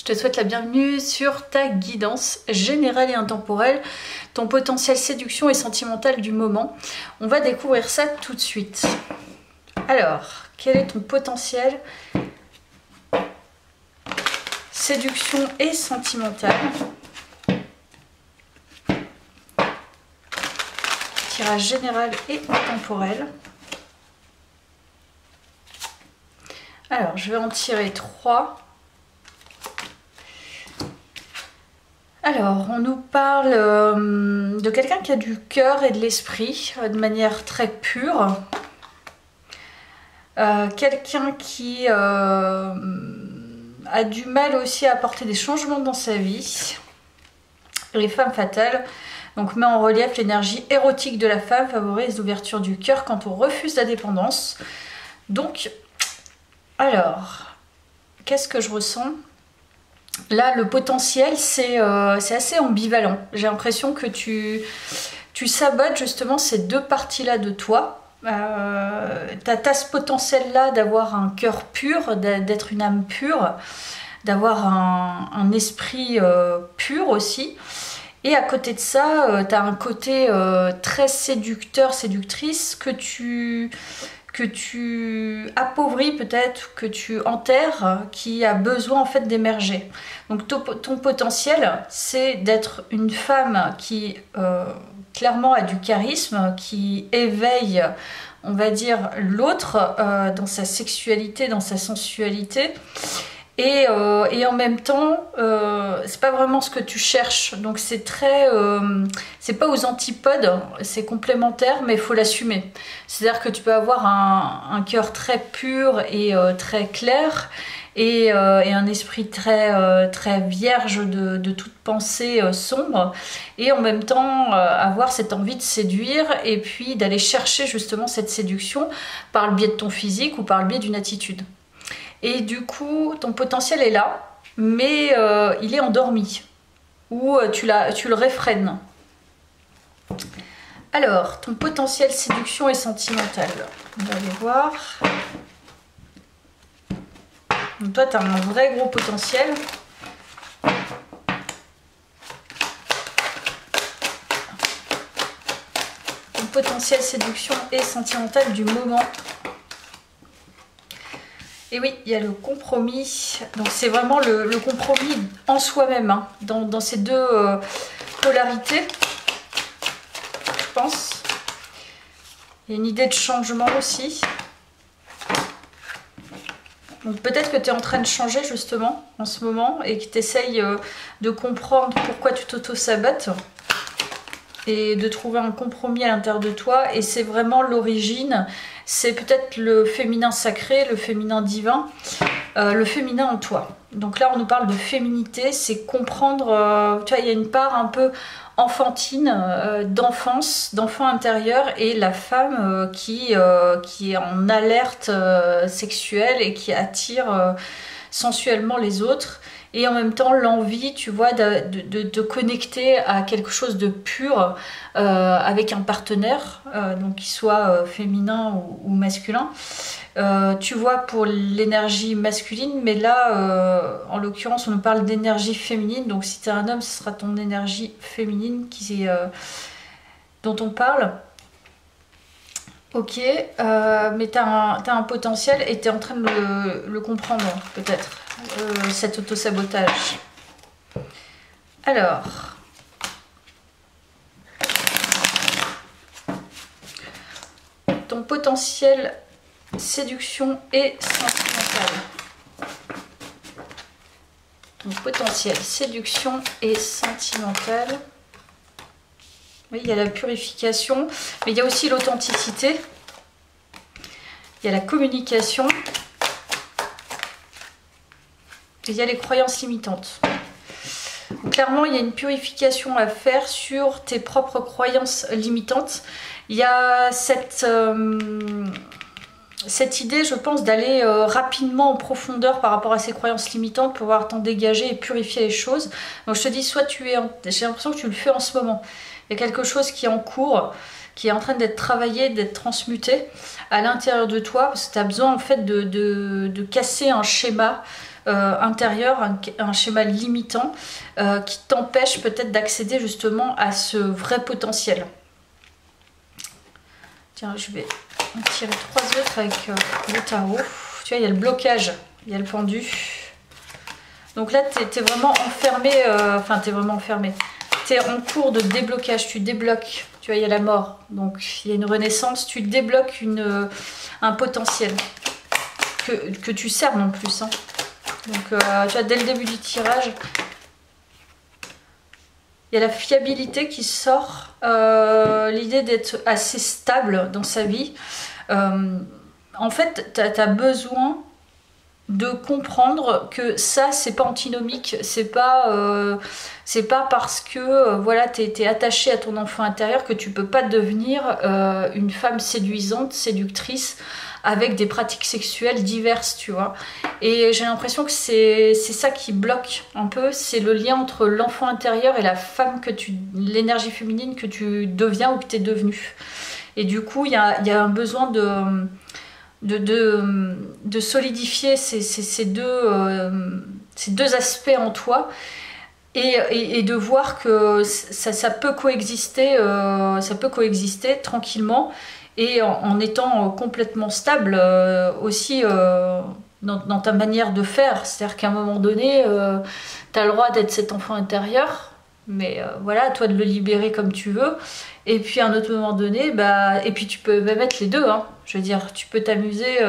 te souhaite la bienvenue sur ta guidance générale et intemporelle, ton potentiel séduction et sentimental du moment. On va découvrir ça tout de suite. Alors, quel est ton potentiel séduction et sentimental? Tirage général et intemporel. Alors, je vais en tirer 3. Alors, on nous parle de quelqu'un qui a du cœur et de l'esprit de manière très pure. Quelqu'un qui a du mal aussi à apporter des changements dans sa vie. Les femmes fatales. Donc, met en relief l'énergie érotique de la femme, favorise l'ouverture du cœur quand on refuse la dépendance. Donc, alors, qu'est-ce que je ressens ? Là, le potentiel, c'est assez ambivalent. J'ai l'impression que tu sabotes justement ces deux parties-là de toi. T'as ce potentiel-là d'avoir un cœur pur, d'être une âme pure, d'avoir un esprit pur aussi. Et à côté de ça, t'as un côté très séducteur, séductrice que tu appauvris peut-être, que tu enterres, qui a besoin en fait d'émerger. Donc ton potentiel, c'est d'être une femme qui clairement a du charisme, qui éveille, on va dire, l'autre dans sa sexualité, dans sa sensualité. Et en même temps, c'est pas vraiment ce que tu cherches. Donc c'est très, c'est pas aux antipodes, c'est complémentaire, mais il faut l'assumer. C'est-à-dire que tu peux avoir un cœur très pur et très clair, et un esprit très, très vierge de toute pensée sombre, et en même temps avoir cette envie de séduire, et puis d'aller chercher justement cette séduction par le biais de ton physique ou par le biais d'une attitude. Et du coup, ton potentiel est là, mais il est endormi, ou tu le réfrènes. Alors, ton potentiel séduction et sentimental, on va aller voir. Donc toi, tu as un vrai gros potentiel. Ton potentiel séduction et sentimental du moment. Et oui, il y a le compromis. Donc c'est vraiment le compromis en soi-même, hein, dans ces deux polarités, je pense. Il y a une idée de changement aussi. Donc peut-être que tu es en train de changer justement en ce moment et que tu essayes de comprendre pourquoi tu t'auto-sabotes et de trouver un compromis à l'intérieur de toi. Et c'est vraiment l'origine. C'est peut-être le féminin sacré, le féminin divin, le féminin en toi. Donc là, on nous parle de féminité, c'est comprendre, tu vois, il y a une part un peu enfantine, d'enfance, d'enfant intérieur, et la femme qui est en alerte sexuelle et qui attire sensuellement les autres. Et en même temps, l'envie, tu vois, de te connecter à quelque chose de pur avec un partenaire, donc qu'il soit féminin ou masculin. Tu vois, pour l'énergie masculine, mais là, en l'occurrence, on nous parle d'énergie féminine. Donc si tu es un homme, ce sera ton énergie féminine dont on parle. Ok, mais tu as un potentiel et tu es en train de le comprendre, peut-être, cet auto-sabotage. Alors, ton potentiel séduction et sentimental. Ton potentiel séduction et sentimental. Oui, il y a la purification, mais il y a aussi l'authenticité. Il y a la communication. Et il y a les croyances limitantes. Donc, clairement, il y a une purification à faire sur tes propres croyances limitantes. Il y a cette cette idée, je pense, d'aller rapidement en profondeur par rapport à ces croyances limitantes pour pouvoir t'en dégager et purifier les choses. Donc je te dis, soit j'ai l'impression que tu le fais en ce moment. Il y a quelque chose qui est en cours, qui est en train d'être travaillé, d'être transmuté à l'intérieur de toi, parce que tu as besoin en fait de casser un schéma intérieur, un schéma limitant qui t'empêche peut-être d'accéder justement à ce vrai potentiel. Tiens, je vais en tirer 3 autres avec le tarot. Tu vois, il y a le blocage, il y a le pendu. Donc là, tu es vraiment enfermé, enfin, tu es vraiment enfermé. Tu es en cours de déblocage, tu débloques. Tu vois, il y a la mort, donc il y a une renaissance. Tu débloques un potentiel que tu cernes en plus. Hein. Donc, tu vois, dès le début du tirage, il y a la fiabilité qui sort, l'idée d'être assez stable dans sa vie. En fait, tu as besoin de comprendre que ça, c'est pas antinomique, c'est pas parce que voilà, t'es attaché à ton enfant intérieur que tu peux pas devenir une femme séduisante, séductrice, avec des pratiques sexuelles diverses, tu vois. Et j'ai l'impression que c'est ça qui bloque un peu, c'est le lien entre l'enfant intérieur et la femme l'énergie féminine que tu deviens ou que tu es devenue. Et du coup, il y a un besoin de solidifier ces deux aspects en toi et de voir que ça peut coexister tranquillement et en étant complètement stable aussi dans ta manière de faire. C'est-à-dire qu'à un moment donné, tu as le droit d'être cet enfant intérieur, mais voilà, à toi de le libérer comme tu veux. Et puis à un autre moment donné, et puis tu peux même être les deux, hein. Je veux dire, tu peux t'amuser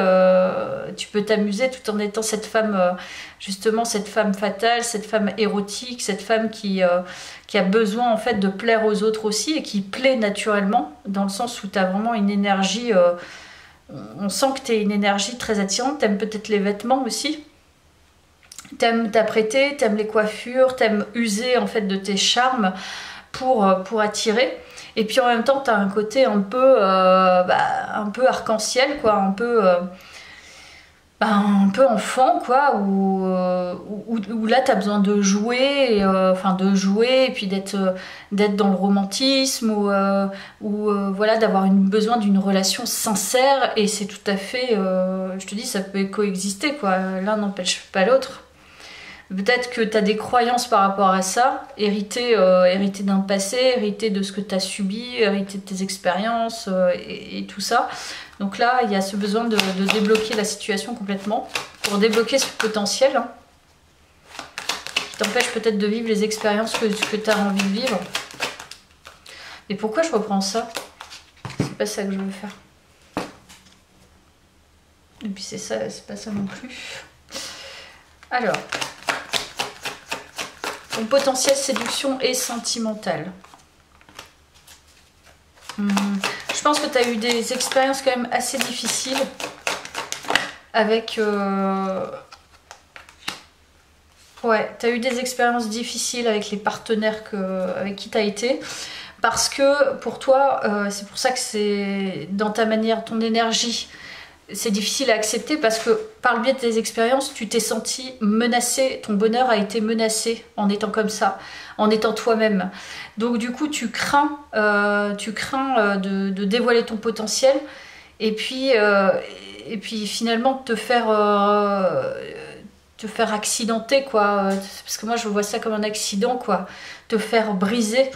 tout en étant cette femme, justement cette femme fatale, cette femme érotique, cette femme qui a besoin en fait de plaire aux autres aussi et qui plaît naturellement, dans le sens où tu as vraiment une énergie, on sent que tu as une énergie très attirante, tu aimes peut-être les vêtements aussi. T'aimes t'apprêter, t'aimes les coiffures, t'aimes user en fait de tes charmes pour attirer. Et puis en même temps, t'as un côté un peu arc-en-ciel, quoi, un peu enfant, quoi, où là t'as besoin de jouer, et puis d'être dans le romantisme, ou voilà, d'avoir besoin d'une relation sincère, et c'est tout à fait, je te dis, ça peut coexister, quoi, l'un n'empêche pas l'autre. Peut-être que tu as des croyances par rapport à ça, héritées d'un passé, héritées de ce que tu as subi, héritées de tes expériences et tout ça. Donc là, il y a ce besoin de débloquer la situation complètement, pour débloquer ce potentiel, hein, qui t'empêche peut-être de vivre les expériences que tu as envie de vivre. Et pourquoi je reprends ça? C'est pas ça que je veux faire. Et puis c'est pas ça non plus. Alors... ton potentiel séduction et sentimental. Je pense que tu as eu des expériences quand même assez difficiles avec... Ouais, tu as eu des expériences difficiles avec les partenaires avec qui tu as été. Parce que pour toi, c'est pour ça que c'est dans ta manière, ton énergie... c'est difficile à accepter parce que par le biais de tes expériences, tu t'es senti menacé, ton bonheur a été menacé en étant comme ça, en étant toi-même. Donc du coup, tu crains de dévoiler ton potentiel et puis finalement te faire accidenter, quoi. Parce que moi, je vois ça comme un accident, quoi. Te faire briser,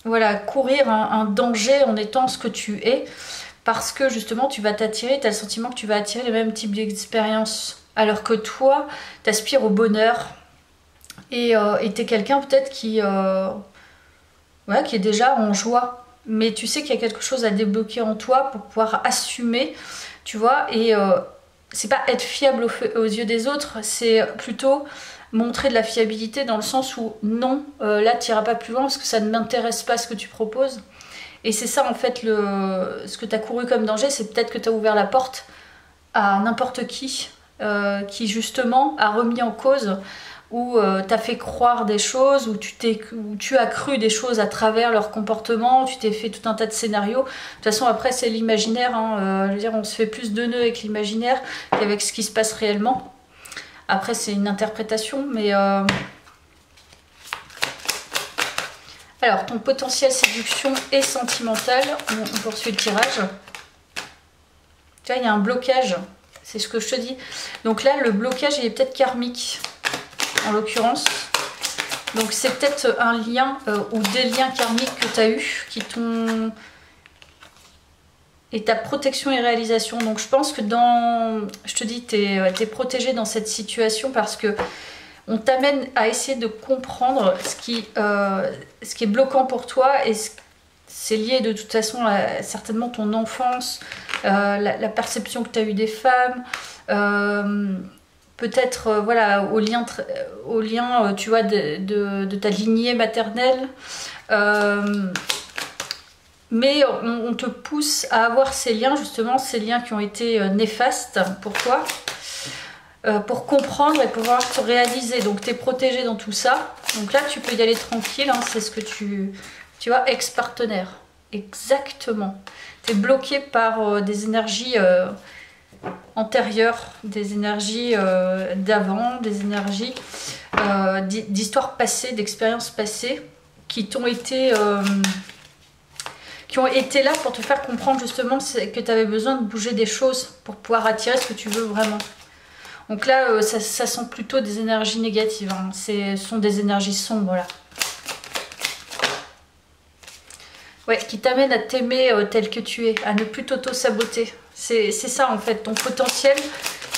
voilà, courir un danger en étant ce que tu es, parce que justement tu vas t'attirer, tu as le sentiment que tu vas attirer les mêmes types d'expériences, alors que toi, tu aspires au bonheur, et tu es quelqu'un peut-être qui est déjà en joie, mais tu sais qu'il y a quelque chose à débloquer en toi pour pouvoir assumer, tu vois, et c'est pas être fiable aux yeux des autres, c'est plutôt... montrer de la fiabilité dans le sens où non, là tu n'iras pas plus loin parce que ça ne m'intéresse pas ce que tu proposes. Et c'est ça en fait, ce que tu as couru comme danger, c'est peut-être que tu as ouvert la porte à n'importe qui justement a remis en cause où t'as fait croire des choses, où tu as cru des choses à travers leur comportement, tu t'es fait tout un tas de scénarios. De toute façon, après, c'est l'imaginaire, hein. Je veux dire, on se fait plus de nœuds avec l'imaginaire qu'avec ce qui se passe réellement. Après, c'est une interprétation, mais... Alors, ton potentiel séduction et sentimental, on poursuit le tirage. Tu vois, il y a un blocage, c'est ce que je te dis. Donc là, le blocage, il est peut-être karmique, en l'occurrence. Donc c'est peut-être un lien ou des liens karmiques que tu as eu qui t'ont... Et ta protection et réalisation. Donc je pense que je te dis, tu es protégé dans cette situation parce que on t'amène à essayer de comprendre ce qui est bloquant pour toi, et c'est lié de toute façon à certainement ton enfance, la perception que tu as eue des femmes, peut-être voilà, au lien tu vois, de ta lignée maternelle. Mais on te pousse à avoir ces liens, justement, ces liens qui ont été néfastes pour toi, pour comprendre et pouvoir te réaliser. Donc tu es protégé dans tout ça. Donc là tu peux y aller tranquille, hein. C'est ce que tu vois, ex-partenaire. Exactement. Tu es bloqué par des énergies antérieures, des énergies d'avant, des énergies d'histoires passées, d'expériences passées qui t'ont été... qui ont été là pour te faire comprendre justement que tu avais besoin de bouger des choses pour pouvoir attirer ce que tu veux vraiment. Donc là, ça sent plutôt des énergies négatives, hein. Ce sont des énergies sombres là. Ouais, qui t'amènent à t'aimer tel que tu es, à ne plus t'auto-saboter. C'est ça en fait, ton potentiel,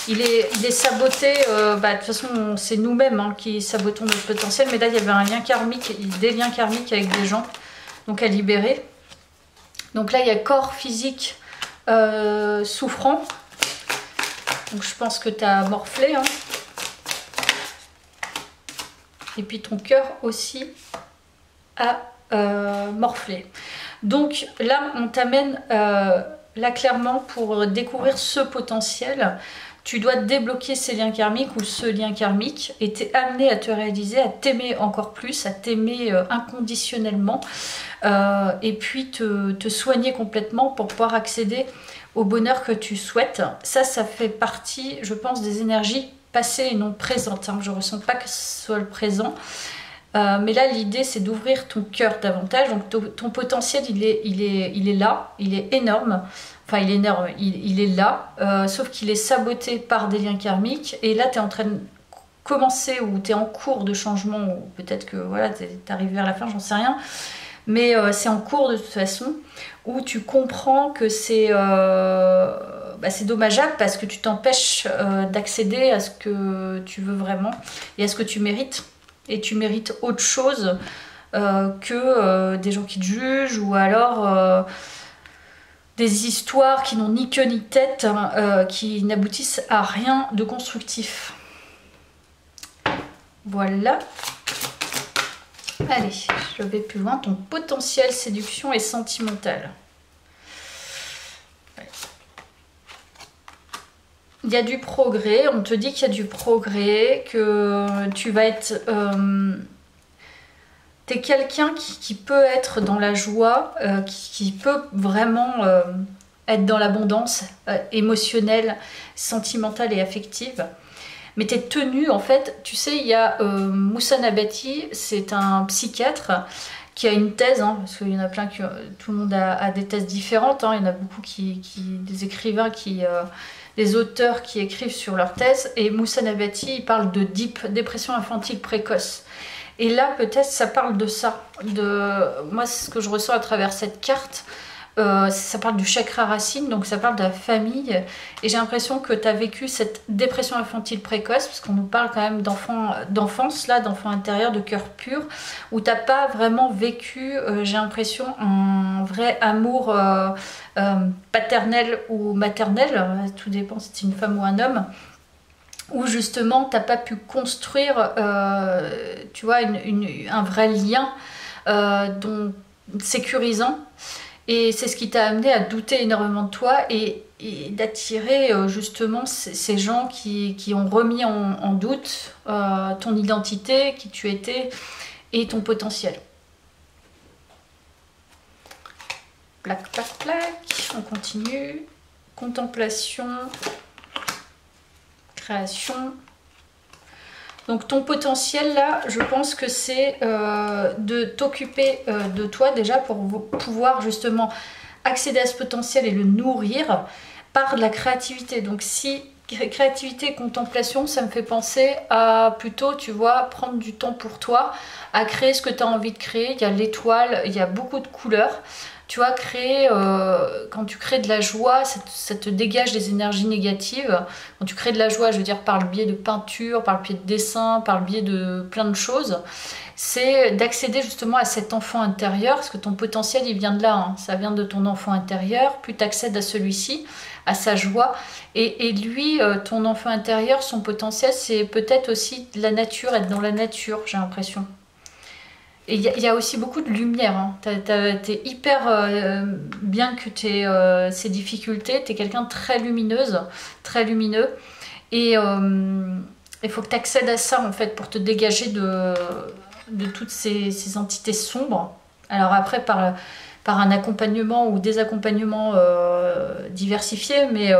il est saboté. De toute façon, c'est nous-mêmes, hein, qui sabotons notre potentiel. Mais là, il y avait un lien karmique, des liens karmiques avec des gens, donc à libérer. Donc là, il y a corps physique souffrant. Donc je pense que tu as morflé, hein. Et puis ton cœur aussi a morflé. Donc là, on t'amène là clairement pour découvrir ce potentiel. Tu dois débloquer ces liens karmiques ou ce lien karmique et t'es amené à te réaliser, à t'aimer encore plus, à t'aimer inconditionnellement, et puis te soigner complètement pour pouvoir accéder au bonheur que tu souhaites. Ça fait partie, je pense, des énergies passées et non présentes, hein. Je ne ressens pas que ce soit le présent. Mais là, l'idée, c'est d'ouvrir ton cœur davantage. Donc ton potentiel, il est là, il est énorme. Enfin, il est énorme, il est là, sauf qu'il est saboté par des liens karmiques. Et là, tu es en train de commencer, ou tu es en cours de changement, ou peut-être que voilà, tu es arrivé vers la fin, j'en sais rien. Mais c'est en cours de toute façon, où tu comprends que c'est dommageable parce que tu t'empêches d'accéder à ce que tu veux vraiment et à ce que tu mérites. Et tu mérites autre chose que des gens qui te jugent, ou alors des histoires qui n'ont ni queue ni tête, qui n'aboutissent à rien de constructif. Voilà. Allez, je vais plus loin. Ton potentiel séduction et sentimental. Ouais. Il y a du progrès, on te dit qu'il y a du progrès, que tu vas être... T'es quelqu'un qui peut être dans la joie, qui peut vraiment être dans l'abondance émotionnelle, sentimentale et affective. Mais t'es tenu, en fait, tu sais, il y a Moussa Nabati, c'est un psychiatre qui a une thèse, hein, parce qu'il y en a plein, tout le monde a des thèses différentes, hein. Il y en a beaucoup des écrivains des auteurs qui écrivent sur leur thèse, et Moussa Nabati, il parle de dépression infantile précoce. Et là, peut-être, ça parle de ça. Moi, c'est ce que je ressens à travers cette carte. Ça parle du chakra racine, donc ça parle de la famille. Et j'ai l'impression que tu as vécu cette dépression infantile précoce, parce qu'on nous parle quand même d'enfance, là, d'enfant intérieur, de cœur pur, où tu n'as pas vraiment vécu, j'ai l'impression, un vrai amour paternel ou maternel. Tout dépend si c'est une femme ou un homme. Où justement t'as pas pu construire tu vois, un vrai lien sécurisant, Et c'est ce qui t'a amené à douter énormément de toi et d'attirer justement ces gens qui ont remis en doute ton identité, qui tu étais et ton potentiel. Plac, plac, plac. On continue. Contemplation. Création. Donc ton potentiel là, je pense que c'est de t'occuper de toi déjà pour pouvoir justement accéder à ce potentiel et le nourrir par de la créativité. Donc si créativité et contemplation, ça me fait penser à plutôt, tu vois, prendre du temps pour toi, à créer ce que tu as envie de créer. Il y a l'étoile, il y a beaucoup de couleurs. Tu vois, créer, quand tu crées de la joie, ça te dégage des énergies négatives. Quand tu crées de la joie, je veux dire par le biais de peinture, par le biais de dessin, par le biais de plein de choses, c'est d'accéder justement à cet enfant intérieur, parce que ton potentiel, il vient de là, hein. Ça vient de ton enfant intérieur. Plus tu accèdes à celui-ci, à sa joie, et lui, ton enfant intérieur, son potentiel, c'est peut-être aussi de la nature, être dans la nature, j'ai l'impression. Et il y a aussi beaucoup de lumière, hein. T'es hyper, bien que tu aies ces difficultés, tu es quelqu'un de très lumineuse, très lumineux. Et il faut que tu accèdes à ça en fait pour te dégager de toutes ces entités sombres. Alors après, par un accompagnement ou des accompagnements diversifiés, mais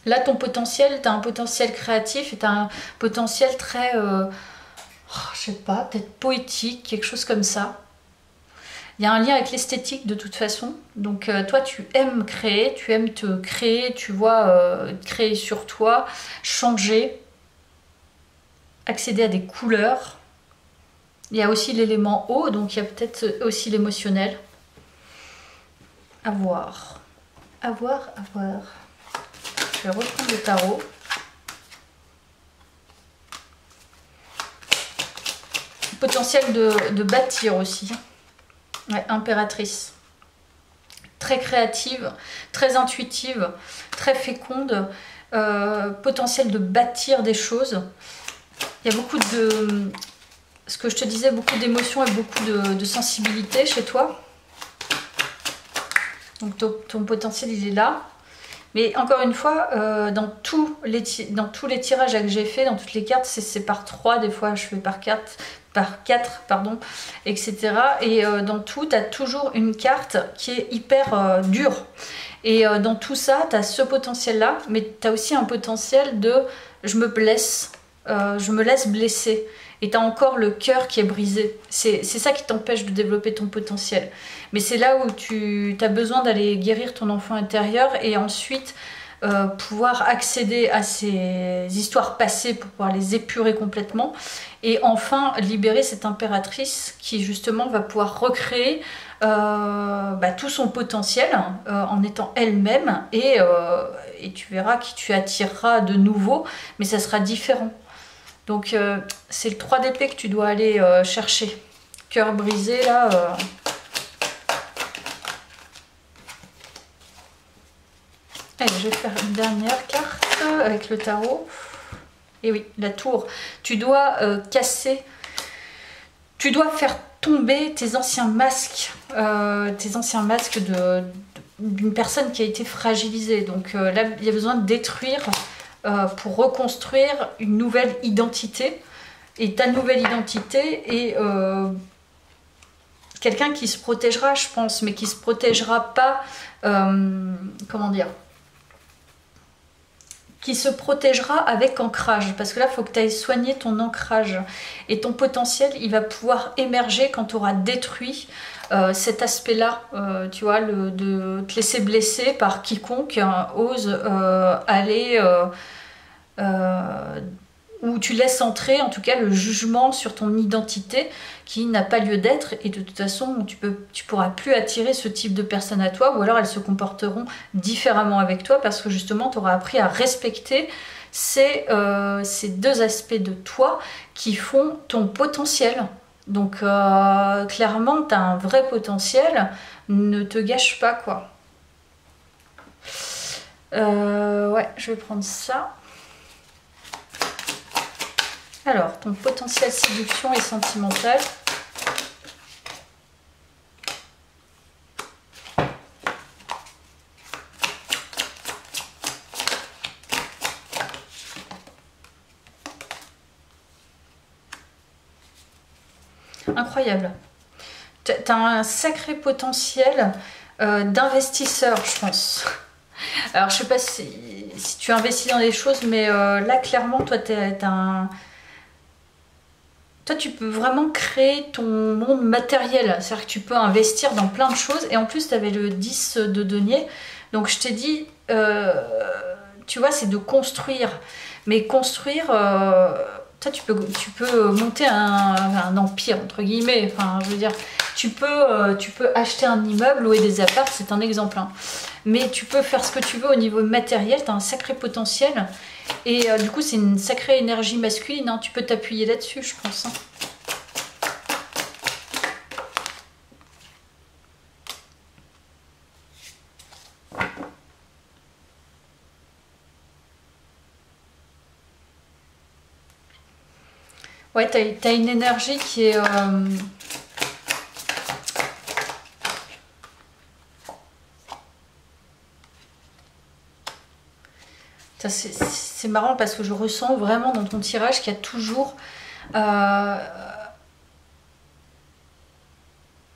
là ton potentiel, tu as un potentiel créatif et tu as un potentiel très... je sais pas, peut-être poétique, quelque chose comme ça. Il y a un lien avec l'esthétique de toute façon. Donc toi, tu aimes créer, tu aimes te créer, tu vois, créer sur toi, changer, accéder à des couleurs. Il y a aussi l'élément eau, donc il y a peut-être aussi l'émotionnel. À voir. À voir, à voir. Je vais reprendre le tarot. Potentiel de bâtir aussi. Ouais, impératrice. Très créative, très intuitive, très féconde. Potentiel de bâtir des choses. Il y a beaucoup de... Ce que je te disais, beaucoup d'émotions et beaucoup de sensibilité chez toi. Donc ton potentiel, il est là. Mais encore une fois, dans tous les tirages que j'ai fait, dans toutes les cartes, c'est par 3, des fois je fais par 4, pardon, etc. Et dans tout, tu as toujours une carte qui est hyper dure. Et dans tout ça, tu as ce potentiel-là, mais tu as aussi un potentiel de je me blesse, je me laisse blesser. Et tu as encore le cœur qui est brisé. C'est ça qui t'empêche de développer ton potentiel. Mais c'est là où tu as besoin d'aller guérir ton enfant intérieur et ensuite pouvoir accéder à ces histoires passées pour pouvoir les épurer complètement. Et enfin libérer cette impératrice qui justement va pouvoir recréer tout son potentiel en étant elle-même. Et tu verras qui tu attireras de nouveau, mais ça sera différent. Donc c'est le 3 d'épée que tu dois aller chercher. Cœur brisé là. Allez, je vais faire une dernière carte avec le tarot. Et oui, la tour. Tu dois casser, tu dois faire tomber tes anciens masques d'une personne qui a été fragilisée. Donc là, il y a besoin de détruire pour reconstruire une nouvelle identité. Et ta nouvelle identité est quelqu'un qui se protégera, je pense, mais qui se protégera pas, comment dire, qui se protégera avec ancrage. Parce que là, il faut que tu ailles soigner ton ancrage. Et ton potentiel, il va pouvoir émerger quand tu auras détruit cet aspect-là, tu vois, de te laisser blesser par quiconque ose aller... où tu laisses entrer en tout cas le jugement sur ton identité qui n'a pas lieu d'être, et de toute façon tu pourras plus attirer ce type de personnes à toi, ou alors elles se comporteront différemment avec toi parce que justement tu auras appris à respecter ces deux aspects de toi qui font ton potentiel. Donc clairement tu as un vrai potentiel, ne te gâche pas quoi. Ouais, je vais prendre ça. Alors, ton potentiel séduction et sentimental. incroyable. T'as un sacré potentiel d'investisseur, je pense. Alors, je sais pas si tu investis dans des choses, mais là, clairement, toi, toi, tu peux vraiment créer ton monde matériel. C'est-à-dire que tu peux investir dans plein de choses. Et en plus, tu avais le 10 de denier. Donc, je t'ai dit, tu vois, c'est de construire. Mais construire, toi, tu peux monter un empire, entre guillemets. Enfin, je veux dire, tu peux acheter un immeuble, louer des apparts, c'est un exemple. Hein. Mais tu peux faire ce que tu veux au niveau matériel, tu as un sacré potentiel. Et du coup, c'est une sacrée énergie masculine. Hein. Tu peux t'appuyer là-dessus, je pense. Hein. Ouais, t'as une énergie qui est... C'est marrant parce que je ressens vraiment dans ton tirage qu'il y a toujours... je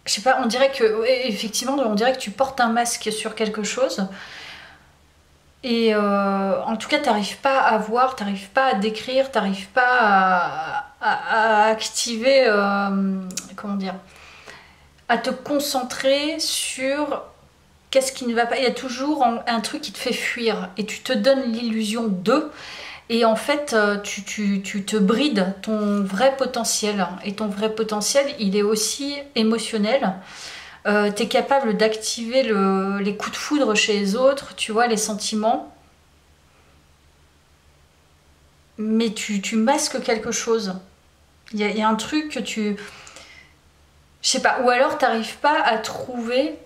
sais pas, on dirait que... effectivement, on dirait que tu portes un masque sur quelque chose. Et en tout cas, t'arrives pas à voir, t'arrives pas à décrire, t'arrives pas à activer... comment dire, à te concentrer sur... Qu'est-ce qui ne va pas? Il y a toujours un truc qui te fait fuir et tu te donnes l'illusion de, et en fait tu te brides ton vrai potentiel. Et ton vrai potentiel, il est aussi émotionnel. Tu es capable d'activer les coups de foudre chez les autres, tu vois, les sentiments. Mais tu masques quelque chose. Il y a un truc que tu... Je sais pas, ou alors tu n'arrives pas à trouver...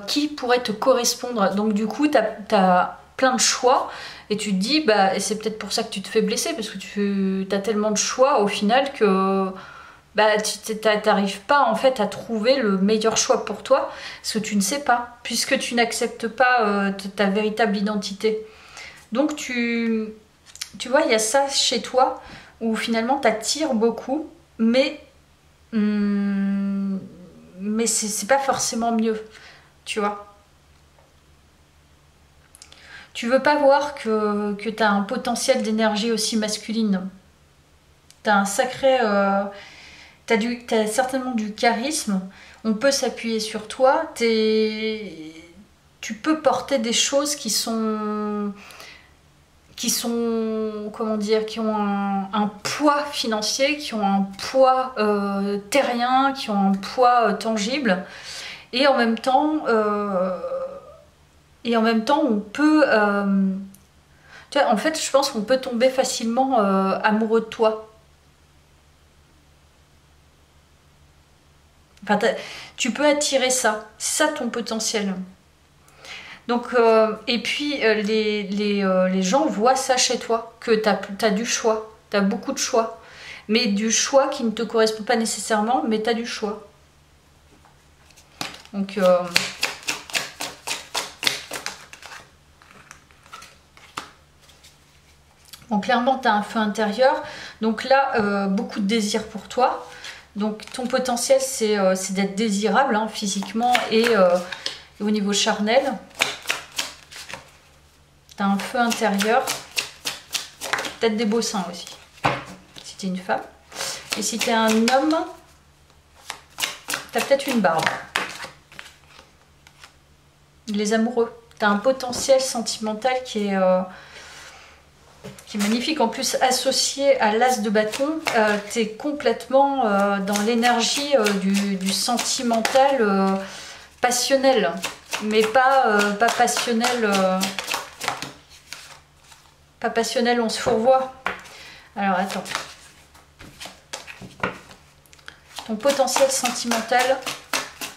qui pourrait te correspondre. Donc du coup, tu as plein de choix et tu te dis, bah, et c'est peut-être pour ça que tu te fais blesser, parce que tu as tellement de choix au final que bah, tu n'arrives pas en fait à trouver le meilleur choix pour toi, parce que tu ne sais pas, puisque tu n'acceptes pas ta véritable identité. Donc tu vois, il y a ça chez toi où finalement tu attires beaucoup, mais c'est pas forcément mieux. Tu vois, tu veux pas voir que tu as un potentiel d'énergie aussi masculine. Tu as un sacré... t'as certainement du charisme. On peut s'appuyer sur toi. Tu peux porter des choses qui sont... comment dire, qui ont un poids financier, qui ont un poids terrien, qui ont un poids tangible. Et en même temps, on peut... tu vois, en fait, je pense qu'on peut tomber facilement amoureux de toi. Enfin, tu peux attirer ça. C'est ça ton potentiel. Donc, et puis, les gens voient ça chez toi, que tu as du choix. Tu as beaucoup de choix. Mais du choix qui ne te correspond pas nécessairement, mais tu as du choix. Donc... bon, clairement, tu as un feu intérieur. Donc là, beaucoup de désir pour toi. Donc ton potentiel, c'est d'être désirable hein, physiquement et au niveau charnel. Tu as un feu intérieur. Peut-être des beaux seins aussi, si tu es une femme. Et si tu es un homme, tu as peut-être une barbe. Les amoureux. Tu as un potentiel sentimental qui est magnifique. En plus, associé à l'as de bâton, tu es complètement dans l'énergie du sentimental passionnel. Mais pas passionnel... pas passionnel, on se fourvoie. Alors, attends. Ton potentiel sentimental,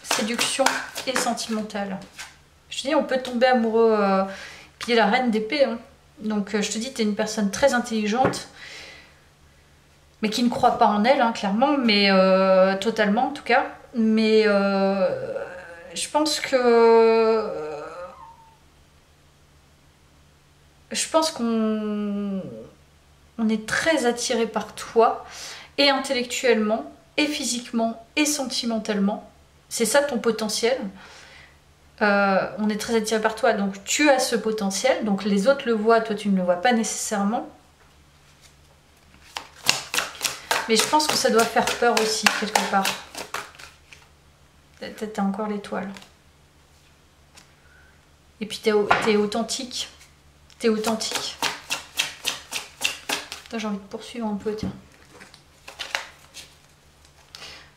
séduction et sentimental. Je te dis, on peut tomber amoureux. Puis la reine d'épée. Hein. Donc, je te dis, tu es une personne très intelligente, mais qui ne croit pas en elle, hein, clairement, mais totalement en tout cas. Mais je pense que. Je pense qu'on est très attiré par toi, et intellectuellement, et physiquement et sentimentalement. C'est ça ton potentiel. On est très attiré par toi, donc tu as ce potentiel, donc les autres le voient, toi tu ne le vois pas nécessairement. Mais je pense que ça doit faire peur aussi, quelque part. T'as encore l'étoile. Et puis t'es authentique. T'es authentique. J'ai envie de poursuivre un peu, tiens.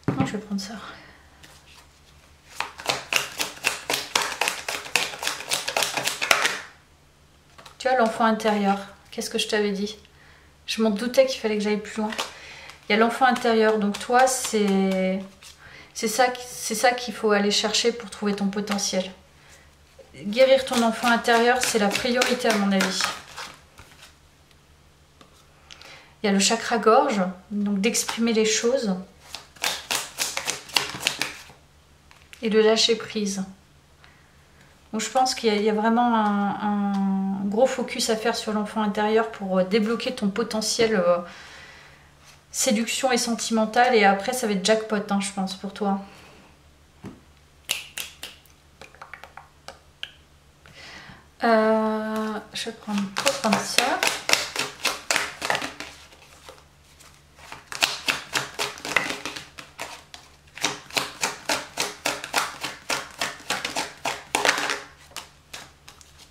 Non, je vais prendre ça. Tu vois, l'enfant intérieur. Qu'est-ce que je t'avais dit? Je m'en doutais qu'il fallait que j'aille plus loin. Il y a l'enfant intérieur. Donc toi, c'est ça qu'il faut aller chercher pour trouver ton potentiel. Guérir ton enfant intérieur, c'est la priorité à mon avis. Il y a le chakra gorge, donc d'exprimer les choses. Et de lâcher prise. Donc je pense qu'il y a vraiment un gros focus à faire sur l'enfant intérieur pour débloquer ton potentiel séduction et sentimental. Et après, ça va être jackpot, hein, je pense, pour toi. Je vais prendre ça.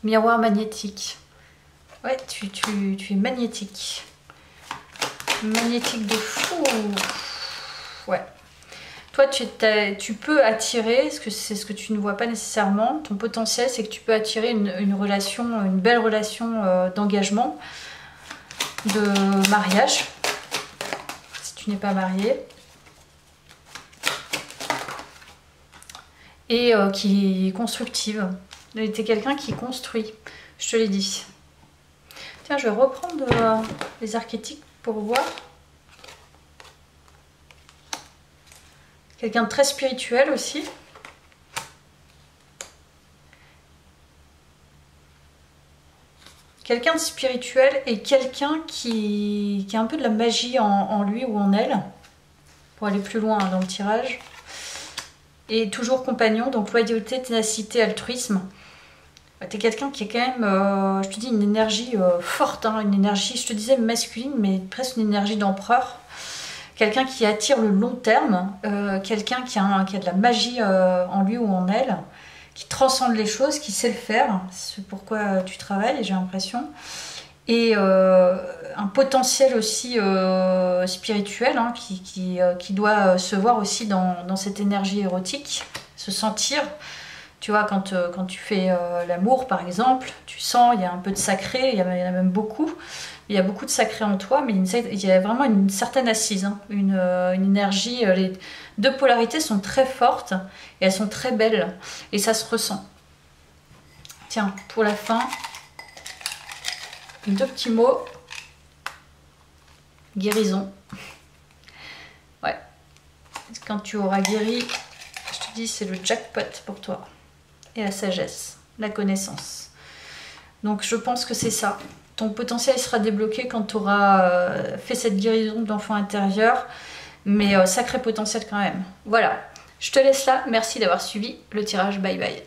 Miroir magnétique. Ouais, tu es magnétique. Magnétique de fou. Ouais. Toi, tu peux attirer, parce que c'est ce que tu ne vois pas nécessairement. Ton potentiel, c'est que tu peux attirer une relation, une belle relation d'engagement, de mariage, si tu n'es pas marié. Et qui est constructive. Tu es quelqu'un qui construit, je te l'ai dit. Tiens, je vais reprendre les archétypes pour voir. Quelqu'un de très spirituel aussi. Quelqu'un de spirituel et quelqu'un qui a un peu de la magie en lui ou en elle. Pour aller plus loin dans le tirage. Et toujours compagnon, donc loyauté, ténacité, altruisme. T'es quelqu'un qui est quand même, je te dis, une énergie forte, hein, une énergie, je te disais masculine, mais presque une énergie d'empereur. Quelqu'un qui attire le long terme, quelqu'un qui a de la magie en lui ou en elle, qui transcende les choses, qui sait le faire. C'est pourquoi tu travailles, j'ai l'impression. Et un potentiel aussi spirituel, hein, qui doit se voir aussi dans cette énergie érotique, se sentir. Tu vois, quand tu fais l'amour, par exemple, tu sens, il y a un peu de sacré, il y en a même beaucoup. Il y a beaucoup de sacré en toi, mais il y a vraiment une certaine assise, hein, une énergie. Les deux polarités sont très fortes et elles sont très belles. Et ça se ressent. Tiens, pour la fin, deux petits mots. Guérison. Ouais. Quand tu auras guéri, je te dis, c'est le jackpot pour toi. Et la sagesse, la connaissance. Donc je pense que c'est ça. Ton potentiel sera débloqué quand tu auras fait cette guérison de l'enfant intérieur. Mais sacré potentiel quand même. Voilà. Je te laisse là. Merci d'avoir suivi le tirage. Bye bye.